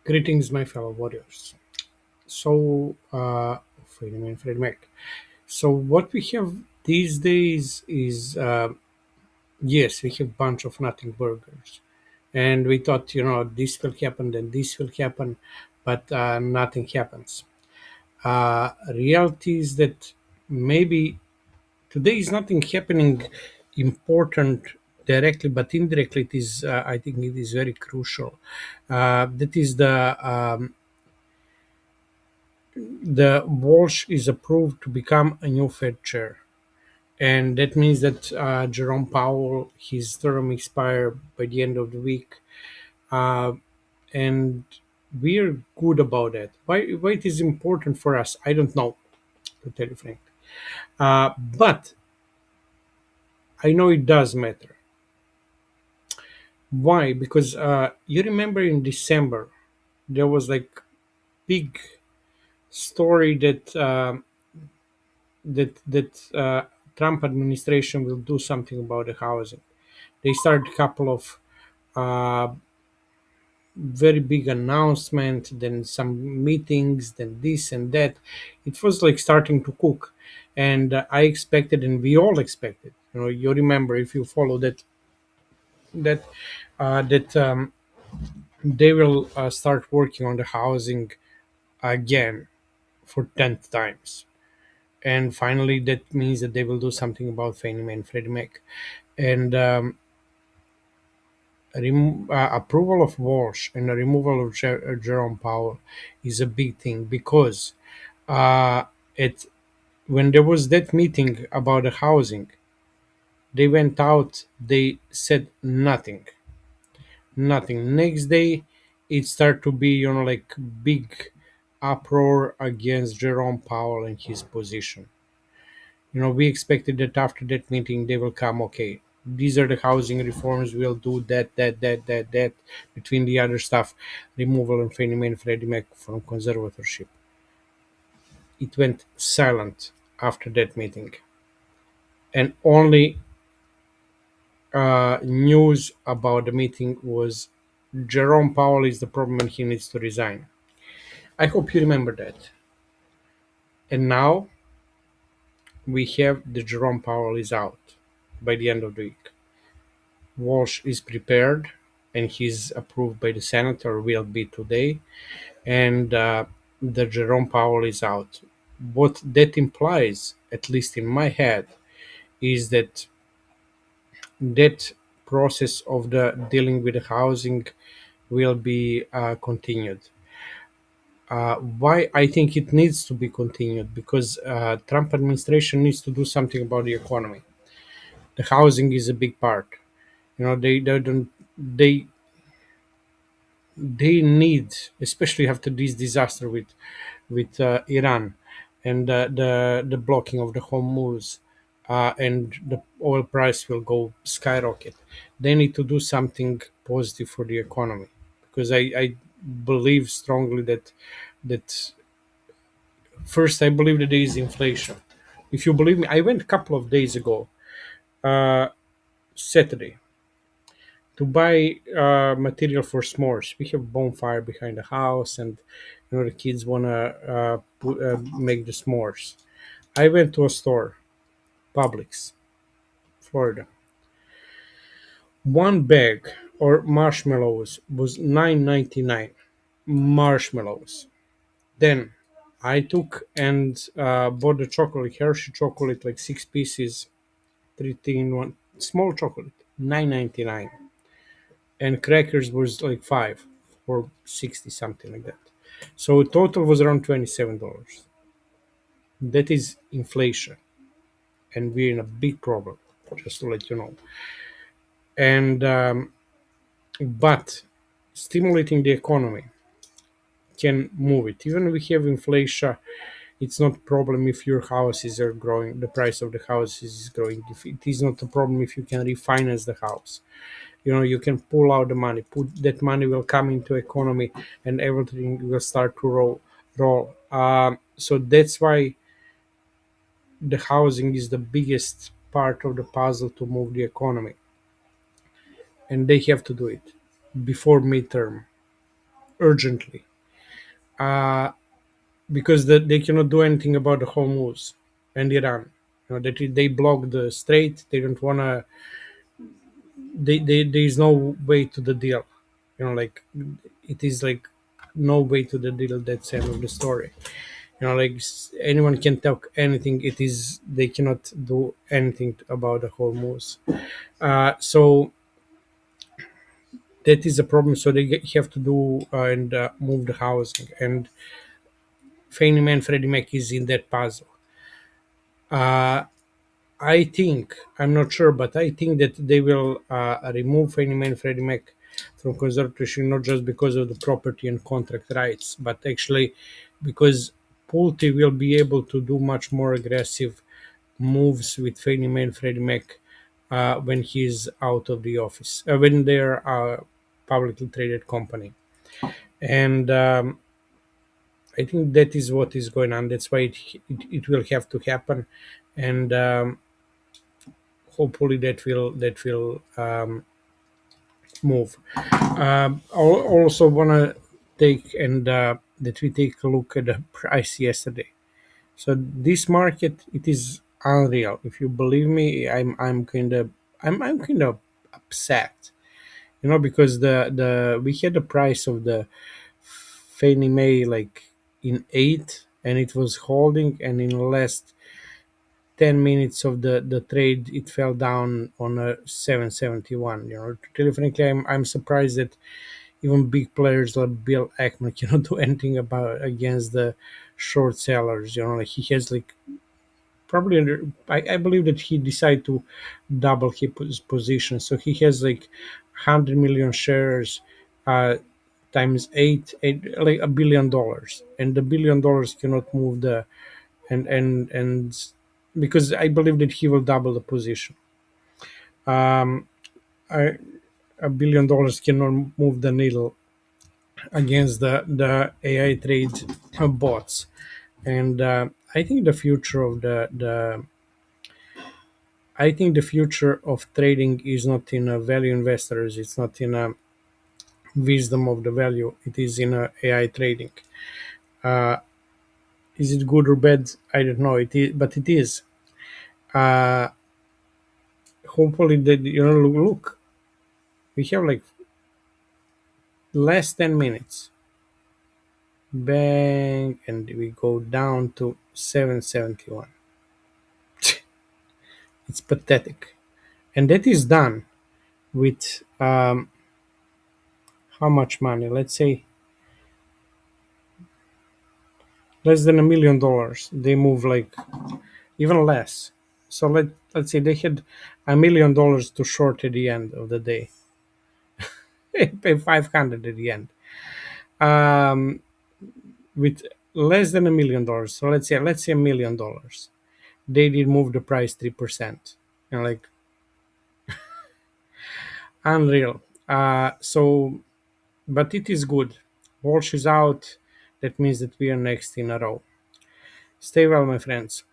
Greetings, my fellow warriors. So, Freedom and Fred Mac. So, what we have these days is yes, we have bunch of nothing burgers, and we thought this will happen, then this will happen, but nothing happens. Reality is that maybe today is nothing happening important directly, but indirectly it is. I think it is very crucial. That is the Walsh is approved to become a new Fed chair, and that means that Jerome Powell, his term expire by the end of the week, uh, and we're good about that. Why it is important for us, I don't know, to tell you frank. But I know it does matter. Why? Because you remember in December there was like big story that Trump administration will do something about the housing. They started a couple of uh, very big announcement, then some meetings, then this and that. It was like starting to cook, and I expected, and we all expected. You remember if you follow that they will start working on the housing again for 10th times. And finally, that means that they will do something about Fannie Mae and Freddie Mac. And approval of Warsh and the removal of Jerome Powell is a big thing because uh, it when there was that meeting about the housing, they went out, they said nothing, nothing. Next day, it started to be like big uproar against Jerome Powell and his position. We expected that after that meeting they will come, okay, these are the housing reforms, we'll do that between the other stuff, removal of Fannie Mae and Freddie Mac from conservatorship. It went silent after that meeting, and only news about the meeting was Jerome Powell is the problem and he needs to resign. I hope you remember that. And now we have the Jerome Powell is out by the end of the week. Walsh is prepared and he's approved by the Senate, or will be today, and the Jerome Powell is out. What that implies, at least in my head, is that process of the dealing with the housing will be continued. Why I think it needs to be continued? Because Trump administration needs to do something about the economy. The housing is a big part. They don't they they need, especially after this disaster with Iran and the blocking of the Hormuz, and the oil price will go skyrocket. They need to do something positive for the economy, because I believe strongly that first I believe that there is inflation. If you believe me, I went a couple of days ago, uh, Saturday, to buy material for s'mores. We have bonfire behind the house, and the kids wanna make the s'mores. I went to a store, Publix, Florida. One bag or marshmallows was 9.99. Marshmallows. Then I took and bought the chocolate, Hershey chocolate, like 6 pieces, 3 in 1, small chocolate, 9.99, and crackers was like 5 or 60, something like that. So total was around $27. That is inflation, and we're in a big problem. Just to let you know. And but stimulating the economy can move it. Even if we have inflation, it's not a problem if your houses are growing, the price of the houses is growing. If it is not a problem if you can refinance the house. You can pull out the money, put that money will come into economy, and everything will start to roll. So that's why the housing is the biggest part of the puzzle to move the economy, and they have to do it before midterm. urgently, uh, because they cannot do anything about the Hormuz and Iran. That they block the strait. They don't want to. There is no way to the deal. Like it is like no way to the deal. That's the end of the story. Like anyone can talk anything. It is they cannot do anything about the Hormuz. So that is a problem. So have to do and move the housing, and Fannie Mae and Freddie Mac is in that puzzle. Uh, I think I'm not sure, but I think that they will remove Fannie Mae and Freddie Mac from conservatorship not just because of the property and contract rights, but actually because Pulte will be able to do much more aggressive moves with Fannie Mae and Freddie Mac when he's out of the office, when they're a publicly traded company. And I think that is what is going on. That's why it will have to happen, and hopefully that will move. I also want to take and that we take a look at the price yesterday. So this market, it is unreal. If you believe me, I'm kind of upset, because the we had the price of the Fannie Mae like in eight, and it was holding, and in the last 10 minutes of the trade, it fell down on a 771. To tell you frankly, I'm surprised that even big players like Bill Ackman cannot do anything about against the short sellers. Like he has like probably I believe that he decided to double his position, so he has like 100 million shares uh, times eight like $1 billion, and the $1 billion cannot move the and because I believe that he will double the position. Um, I, $1 billion cannot move the needle against the AI trade bots, and I think the future of the I think the future of trading is not in value investors. It's not in wisdom of the value. It is in AI trading. Uh, is it good or bad? I don't know. It is, but it is. Uh, Hopefully, that look, we have like less 10 minutes. Bang, and we go down to 771. It's pathetic, and that is done with how much money? Let's say less than $1 million. They move like even less. So let's say they had $1 million to short at the end of the day. They pay 500 at the end. Um, with less than $1 million. So let's say $1 million. They did move the price 3%. Like unreal. So but it is good. Warsh is out. That means that we are next in a row. Stay well, my friends.